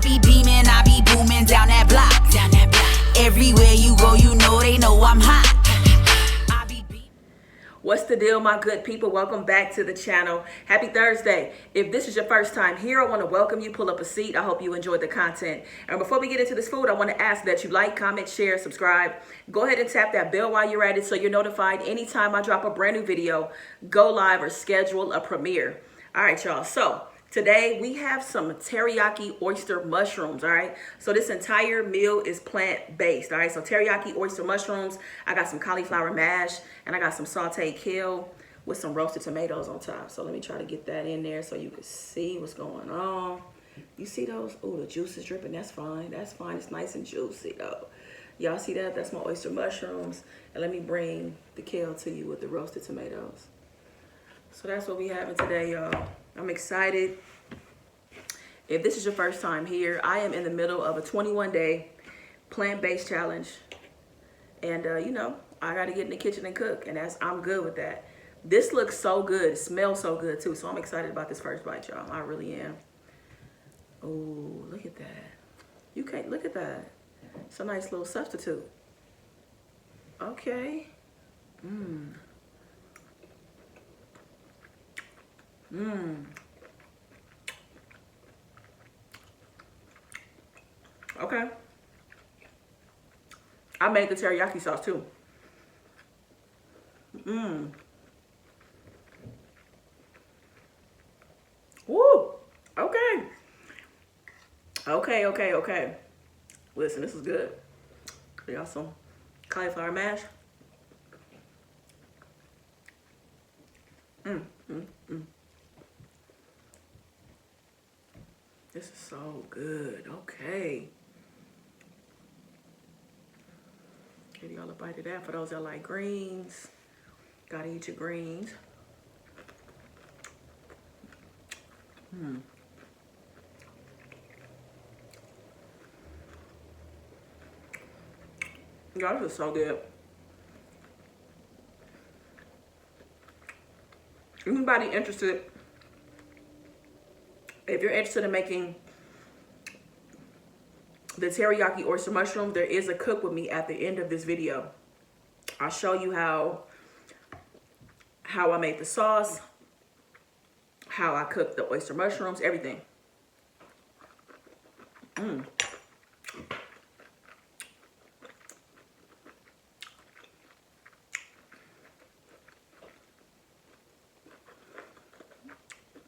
be beaming, I be booming down that block. Everywhere you go, you know they know I'm hot. What's the deal, my good people? Welcome back to the channel. Happy Thursday. If this is your first time here, I want to welcome you. Pull up a seat. I hope you enjoyed the content. And before we get into this food, I want to ask that you like, comment, share, subscribe. Go ahead and tap that bell while you're at it so you're notified anytime I drop a brand new video, go live, or schedule a premiere. All right, y'all. So today we have some teriyaki oyster mushrooms, all right? So this entire meal is plant-based, all right? So teriyaki oyster mushrooms, I got some cauliflower mash, and I got some sauteed kale with some roasted tomatoes on top. So let me try to get that in there so you can see what's going on. You see those? Oh, the juice is dripping. That's fine. That's fine. It's nice and juicy, though. Y'all see that? That's my oyster mushrooms. And let me bring the kale to you with the roasted tomatoes. So that's what we having today, y'all. I'm excited. If this is your first time here, I am in the middle of a 21-day plant-based challenge. And, you know, I got to get in the kitchen and cook, and I'm good with that. This looks so good. It smells so good, too. So I'm excited about this first bite, y'all. I really am. Oh, look at that. You can't look at that. It's a nice little substitute. Okay. Okay. I made the teriyaki sauce too. Woo. Okay. Okay. Listen, this is good. We got some cauliflower mash. This is so good. Okay. Give y'all a bite of that. For those that like greens, gotta eat your greens. Y'all, this is so good. Anybody interested? If you're interested in making the teriyaki oyster mushroom, there is a cook with me at the end of this video. I'll show you how I made the sauce, how I cooked the oyster mushrooms, everything.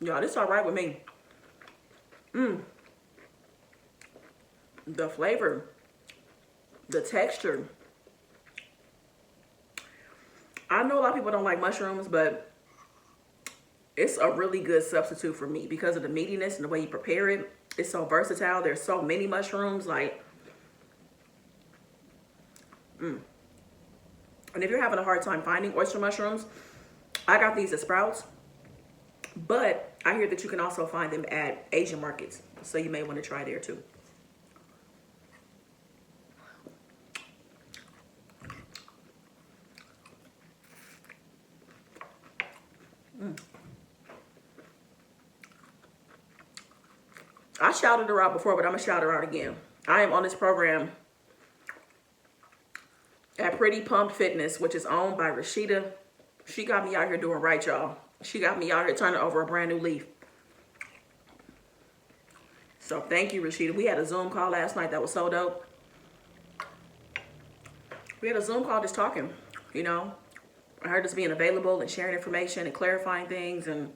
Y'all, this all right with me. The flavor, the texture. I know a lot of people don't like mushrooms, but it's a really good substitute for me because of the meatiness and the way you prepare it. It's so versatile. There's so many mushrooms, like, And if you're having a hard time finding oyster mushrooms, I got these at Sprouts, but I hear that you can also find them at Asian markets. So you may want to try there too. I shouted her out before, but I'm going to shout her out again. I am on this program at Pretty Pumped Fitness, which is owned by Rashida. She got me out here doing right, y'all. She got me out here turning over a brand new leaf. So thank you, Rashida. We had a Zoom call last night that was so dope. We had a Zoom call just talking, you know. I heard just being available and sharing information and clarifying things, and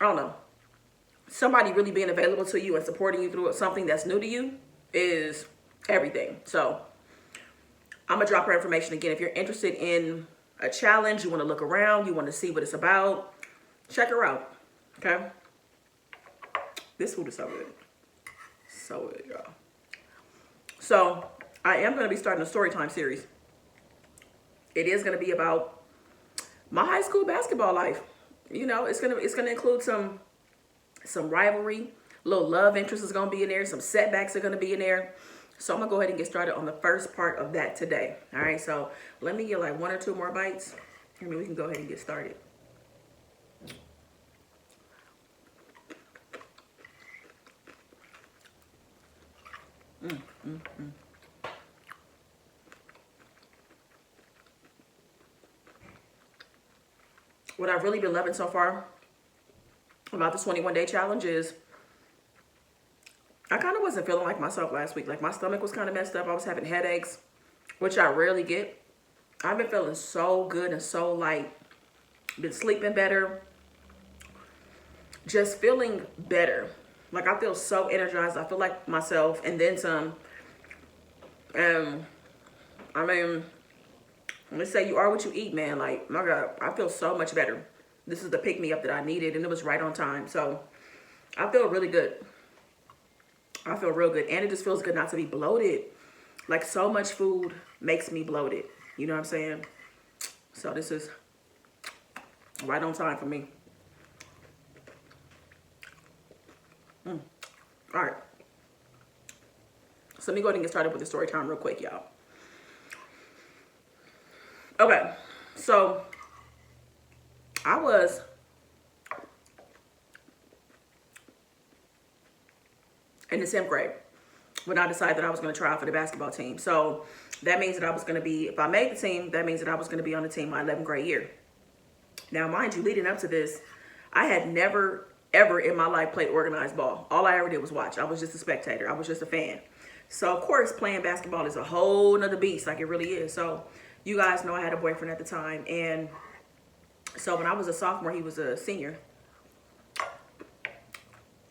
I don't know. Somebody really being available to you and supporting you through something that's new to you is everything. So I'm going to drop her information again. If you're interested in a challenge, you want to look around, you want to see what it's about, check her out, okay? This food is so good. So good, y'all. So I am going to be starting a story time series. It is going to be about my high school basketball life. You know, it's going to include some rivalry, a little love interest is going to be in there, some setbacks are going to be in there. So I'm going to go ahead and get started on the first part of that today. All right, so let me get like 1 or 2 more bites, and then we can go ahead and get started. What I've really been loving so far about the 21-day challenge is I kind of wasn't feeling like myself last week. Like my stomach was kind of messed up. I was having headaches, which I rarely get. I've been feeling so good and so light. Been sleeping better. Just feeling better. Like I feel so energized. I feel like myself and then some. I mean, let's say you are what you eat, man. Like, my God, I feel so much better. This is the pick-me-up that I needed, and it was right on time. So, I feel really good. I feel real good. And it just feels good not to be bloated. Like, so much food makes me bloated. You know what I'm saying? So, this is right on time for me. All right. So, let me go ahead and get started with the story time real quick, y'all. Okay, so I was in the 10th grade when I decided that I was going to try out for the basketball team. So that means that I was going to be, if I made the team, that means that I was going to be on the team my 11th grade year. Now, mind you, leading up to this, I had never, ever in my life played organized ball. All I ever did was watch. I was just a spectator. I was just a fan. So, of course, playing basketball is a whole nother beast, like it really is. So, you guys know I had a boyfriend at the time. And so when I was a sophomore, he was a senior.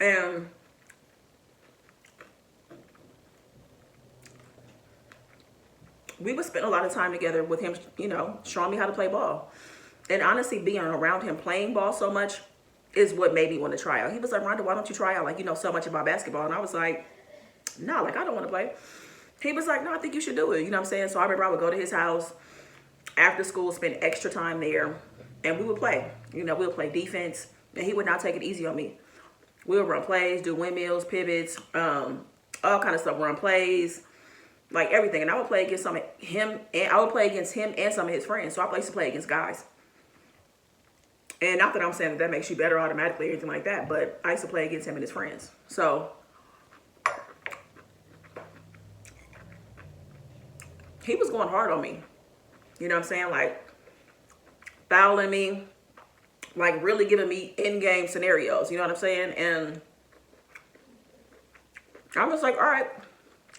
And we would spend a lot of time together with him, you know, showing me how to play ball. And honestly, being around him playing ball so much is what made me want to try out. He was like, Rhonda, why don't you try out? Like, you know so much about basketball. And I was like, no, like, I don't want to play. He was like, no, I think you should do it. You know what I'm saying? So I remember I would go to his house after school, spend extra time there, and we would play. You know, we would play defense, and he would not take it easy on me. We would run plays, do windmills, pivots, all kind of stuff, run plays, like everything. And I would play against some of him, and I would play against him and some of his friends. So I used to play against guys. And not that I'm saying that makes you better automatically or anything like that, but I used to play against him and his friends. So he was going hard on me. You know what I'm saying? Like, fouling me. Like, really giving me in-game scenarios. You know what I'm saying? And I was like, all right.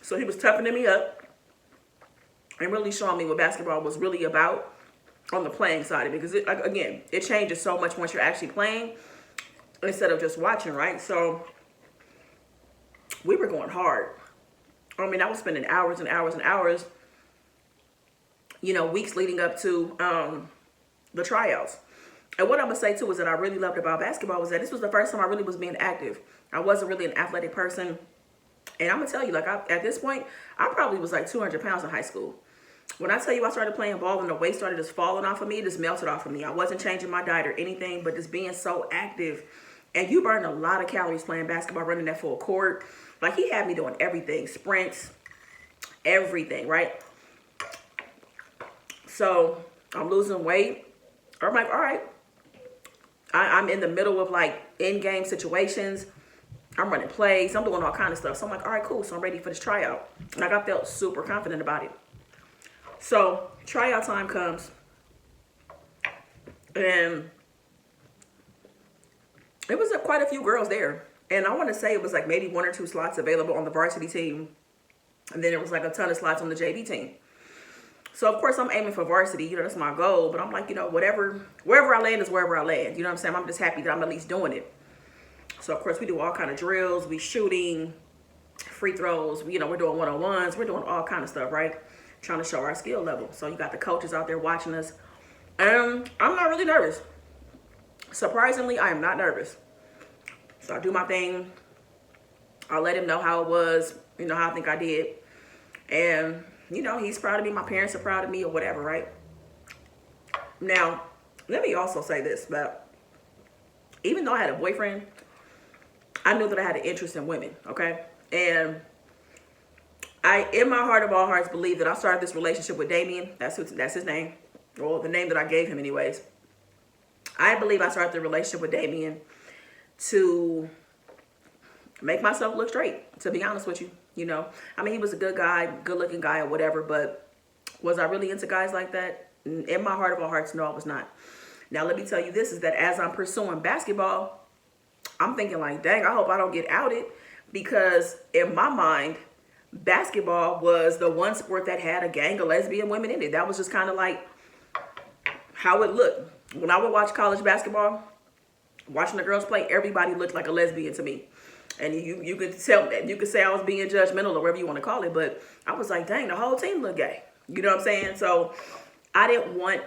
So he was toughening me up. And really showing me what basketball was really about on the playing side of it. Because, again, it changes so much once you're actually playing instead of just watching, right? So we were going hard. I mean, I was spending hours and hours and hours, you know, weeks leading up to the tryouts. And what I'm going to say, too, is that I really loved about basketball was that this was the first time I really was being active. I wasn't really an athletic person. And I'm going to tell you, like, at this point, I probably was like 200 pounds in high school. When I tell you I started playing ball and the weight started just falling off of me, it just melted off of me. I wasn't changing my diet or anything, but just being so active. And you burn a lot of calories playing basketball, running that full court. Like, he had me doing everything, sprints, everything, right? So I'm losing weight. I'm like, all right. I'm in the middle of like in-game situations. I'm running plays. I'm doing all kind of stuff. So I'm like, all right, cool. So I'm ready for this tryout. Like, I felt super confident about it. So tryout time comes. And it was quite a few girls there. And I want to say it was like maybe 1 or 2 slots available on the varsity team. And then there was like a ton of slots on the JV team. So, of course, I'm aiming for varsity. You know, that's my goal. But I'm like, you know, wherever I land is wherever I land. You know what I'm saying? I'm just happy that I'm at least doing it. So, of course, we do all kind of drills. We shooting, free throws. You know, we're doing one-on-ones. We're doing all kind of stuff, right? Trying to show our skill level. So, you got the coaches out there watching us. I'm not really nervous. Surprisingly, I am not nervous. So, I do my thing. I let him know how it was. You know, how I think I did. And you know, he's proud of me. My parents are proud of me or whatever, right? Now, let me also say this, but even though I had a boyfriend, I knew that I had an interest in women, okay? And I, in my heart of all hearts, believe that I started this relationship with Damien. That's his name. Or the name that I gave him anyways. I believe I started the relationship with Damien to make myself look straight, to be honest with you. You know, I mean, he was a good guy, good looking guy or whatever, but was I really into guys like that? In my heart of all hearts, no, I was not. Now, let me tell you this, is that as I'm pursuing basketball, I'm thinking like, dang, I hope I don't get outed, because in my mind, basketball was the one sport that had a gang of lesbian women in it. That was just kind of like how it looked. When I would watch college basketball, watching the girls play, everybody looked like a lesbian to me. And you could tell that, you could say I was being judgmental or whatever you want to call it, but I was like, dang, the whole team looked gay. You know what I'm saying? So I didn't want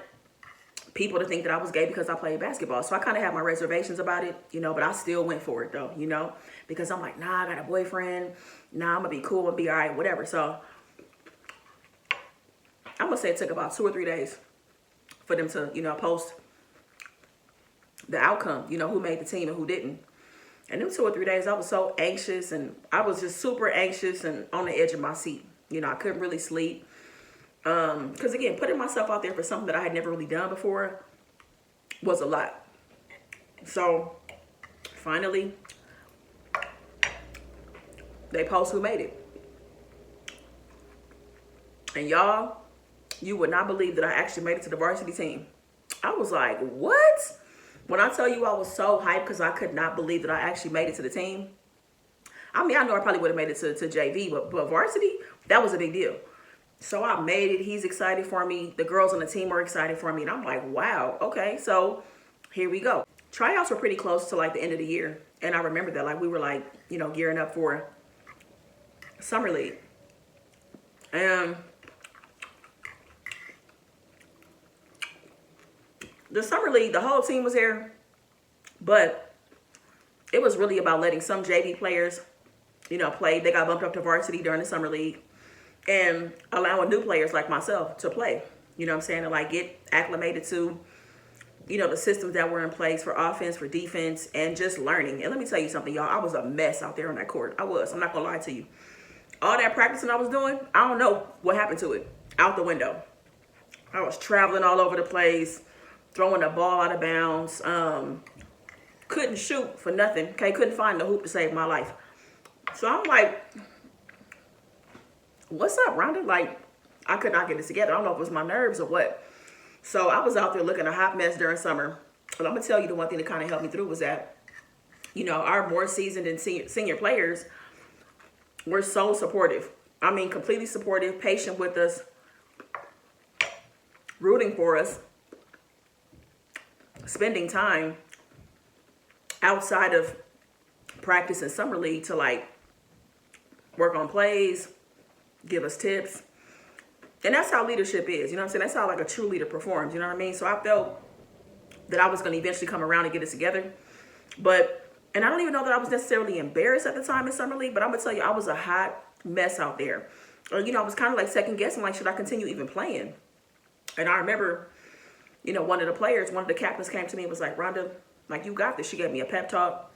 people to think that I was gay because I played basketball. So I kind of had my reservations about it, you know, but I still went for it though, you know, because I'm like, nah, I got a boyfriend. Nah, I'm gonna be cool and be all right, whatever. So I'm gonna say it took about 2 or 3 days for them to, you know, post the outcome, you know, who made the team and who didn't. And them 2 or 3 days, I was so anxious, and I was just super anxious and on the edge of my seat. You know, I couldn't really sleep. Because again, putting myself out there for something that I had never really done before was a lot. So finally, they post who made it. And y'all, you would not believe that I actually made it to the varsity team. I was like, what? When I tell you I was so hyped because I could not believe that I actually made it to the team. I mean, I know I probably would have made it to JV, but varsity, that was a big deal. So I made it. He's excited for me. The girls on the team are excited for me. And I'm like, wow, okay, so here we go. Tryouts were pretty close to like the end of the year. And I remember that, like, we were like, you know, gearing up for summer league. And the summer league, the whole team was there, but it was really about letting some JV players, you know, play. They got bumped up to varsity during the summer league, and allowing new players like myself to play, you know what I'm saying, and like get acclimated to, you know, the systems that were in place for offense, for defense, and just learning. And let me tell you something, y'all, I was a mess out there on that court. I'm not gonna lie to you. All that practicing I was doing, I don't know what happened to it. Out the window. I was traveling all over the place, throwing the ball out of bounds. Couldn't shoot for nothing. Okay, couldn't find the hoop to save my life. So I'm like, what's up, Rhonda? Like, I could not get this together. I don't know if it was my nerves or what. So I was out there looking a hot mess during summer. And I'm gonna tell you, the one thing that kind of helped me through was that, you know, our more seasoned and senior players were so supportive. I mean, completely supportive, patient with us, rooting for us, spending time outside of practice and summer league to like work on plays, give us tips. And that's how leadership is, you know what I'm saying? That's how like a true leader performs, you know what I mean? So I felt that I was going to eventually come around and get it together. And I don't even know that I was necessarily embarrassed at the time in summer league, but I'm going to tell you, I was a hot mess out there. You know, I was kind of like second guessing, like, should I continue even playing? And I remember, you know, one of the captains came to me and was like, Rhonda, like, you got this. She gave me a pep talk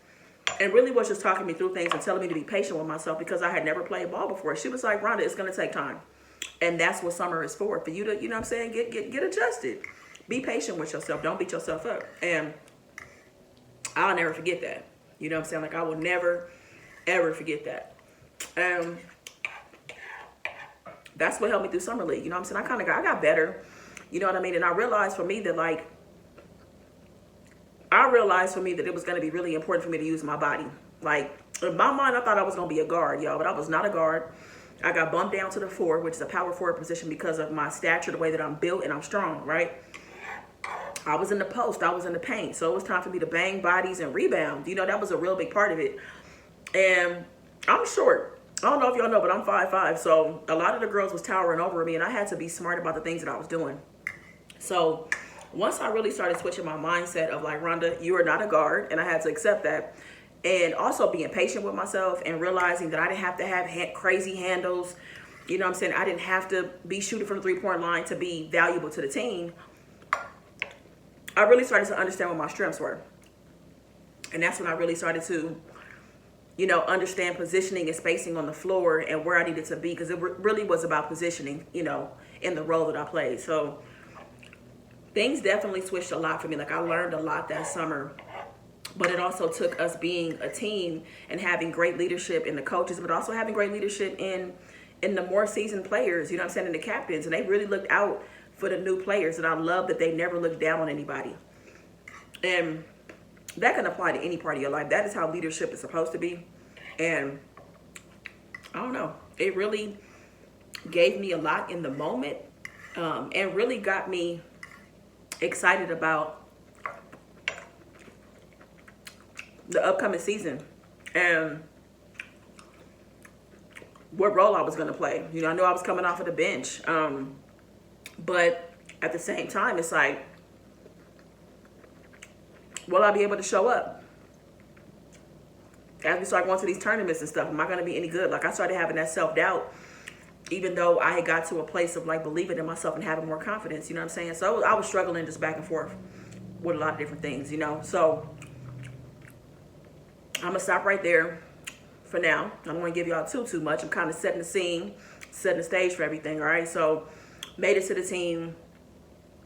and really was just talking me through things and telling me to be patient with myself because I had never played ball before. She was like, Rhonda, it's going to take time. And that's what summer is for you to, you know what I'm saying, get adjusted. Be patient with yourself. Don't beat yourself up. And I'll never forget that. You know what I'm saying? Like, I will never, ever forget that. That's what helped me through summer league. You know what I'm saying? I got better. You know what I mean? And I realized for me that it was going to be really important for me to use my body. Like, in my mind, I thought I was going to be a guard, y'all, but I was not a guard. I got bumped down to the 4, which is a power forward position because of my stature, the way that I'm built and I'm strong, right? I was in the post, I was in the paint. So it was time for me to bang bodies and rebound. You know, that was a real big part of it. And I'm short. I don't know if y'all know, but I'm 5'5". So a lot of the girls was towering over me, and I had to be smart about the things that I was doing. So once I really started switching my mindset of like, Rhonda, you are not a guard, and I had to accept that. And also being patient with myself and realizing that I didn't have to have crazy handles. You know what I'm saying? I didn't have to be shooting from the 3-point line to be valuable to the team. I really started to understand what my strengths were. And that's when I really started to, you know, understand positioning and spacing on the floor and where I needed to be, because it really was about positioning, you know, in the role that I played. So things definitely switched a lot for me. Like, I learned a lot that summer but it also took us being a team and having great leadership in the coaches, but also having great leadership in the more seasoned players, you know what I'm saying, and the captains. And they really looked out for the new players. And I love that they never looked down on anybody. And that can apply to any part of your life. That is how leadership is supposed to be. And I don't know, it really gave me a lot in the moment, and really got me excited about the upcoming season and what role I was going to play. You know, I knew I was coming off of the bench, but at the same time, it's like, will I be able to show up as we start going to these tournaments and stuff? Am I going to be any good? Like, I started having that self-doubt, even though I had got to a place of like believing in myself and having more confidence, you know what I'm saying? So I was struggling just back and forth with a lot of different things, you know? So I'm going to stop right there for now. I don't want to give y'all too much. I'm kind of setting the scene, setting the stage for everything, all right? So made it to the team,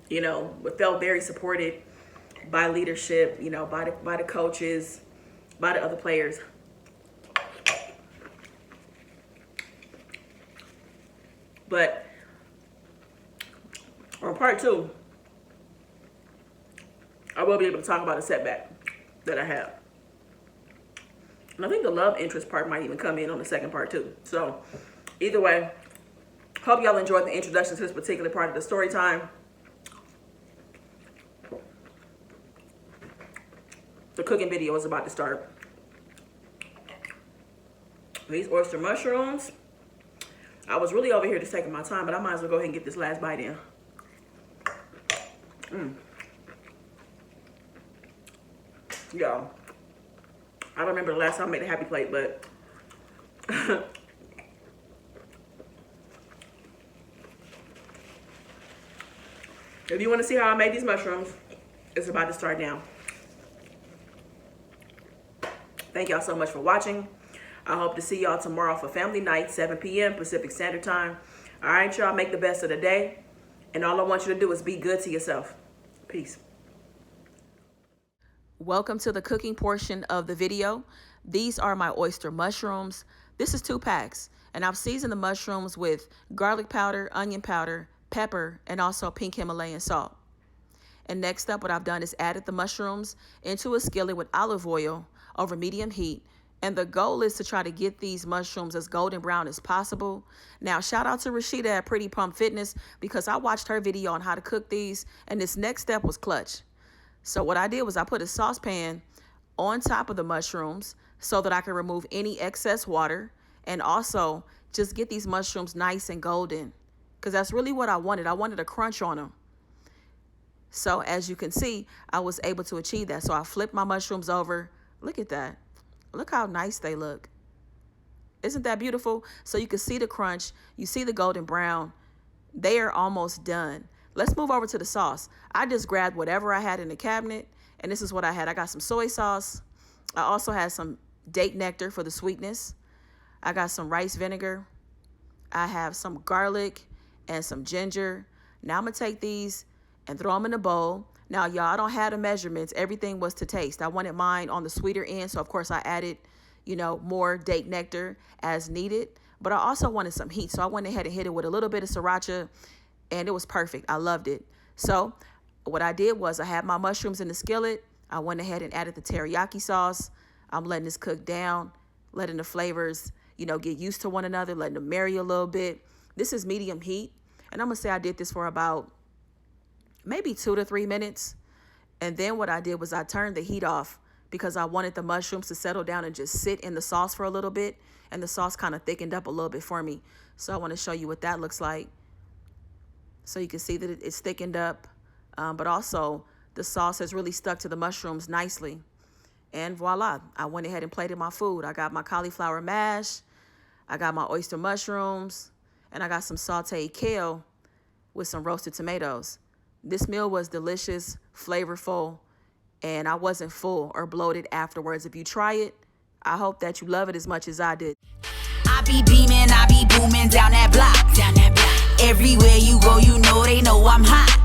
you know, felt very supported by leadership, you know, by the coaches, by the other players. But on part 2, I will be able to talk about a setback that I have. And I think the love interest part might even come in on the second part too. So either way, hope y'all enjoyed the introduction to this particular part of the story time. The cooking video is about to start. These oyster mushrooms, I was really over here just taking my time, but I might as well go ahead and get this last bite in. Y'all, I don't remember the last time I made a happy plate, but if you want to see how I made these mushrooms, it's about to start now. Thank y'all so much for watching. I hope to see y'all tomorrow for family night, 7 p.m. Pacific Standard Time. All right, y'all, make the best of the day. And all I want you to do is be good to yourself. Peace. Welcome to the cooking portion of the video. These are my oyster mushrooms. This is 2 packs, and I've seasoned the mushrooms with garlic powder, onion powder, pepper, and also pink Himalayan salt. And next up, what I've done is added the mushrooms into a skillet with olive oil over medium heat. And the goal is to try to get these mushrooms as golden brown as possible. Now, shout out to Rashida at Pretty Pump Fitness, because I watched her video on how to cook these, and this next step was clutch. So what I did was I put a saucepan on top of the mushrooms so that I can remove any excess water and also just get these mushrooms nice and golden, because that's really what I wanted. I wanted a crunch on them. So as you can see, I was able to achieve that. So I flipped my mushrooms over. Look at that. Look how nice they look. Isn't that beautiful? So you can see the crunch. You see the golden brown. They are almost done. Let's move over to the sauce. I just grabbed whatever I had in the cabinet, and this is what I had. I got some soy sauce. I also had some date nectar for the sweetness. I got some rice vinegar. I have some garlic and some ginger. Now I'm going to take these and throw them in a bowl. Now, y'all, I don't have the measurements. Everything was to taste. I wanted mine on the sweeter end, so of course I added, you know, more date nectar as needed. But I also wanted some heat, so I went ahead and hit it with a little bit of sriracha, and it was perfect. I loved it. So what I did was I had my mushrooms in the skillet. I went ahead and added the teriyaki sauce. I'm letting this cook down, letting the flavors, you know, get used to one another, letting them marry a little bit. This is medium heat, and I'm going to say I did this for about maybe 2 to 3 minutes. And then what I did was I turned the heat off because I wanted the mushrooms to settle down and just sit in the sauce for a little bit. And the sauce kind of thickened up a little bit for me. So I want to show you what that looks like. So you can see that it's thickened up, but also the sauce has really stuck to the mushrooms nicely. And voila, I went ahead and plated my food. I got my cauliflower mash, I got my oyster mushrooms, and I got some sauteed kale with some roasted tomatoes. This meal was delicious, flavorful, and I wasn't full or bloated afterwards. If you try it, I hope that you love it as much as I did. I be beaming, I be booming down that block. Everywhere you go, you know they know I'm hot.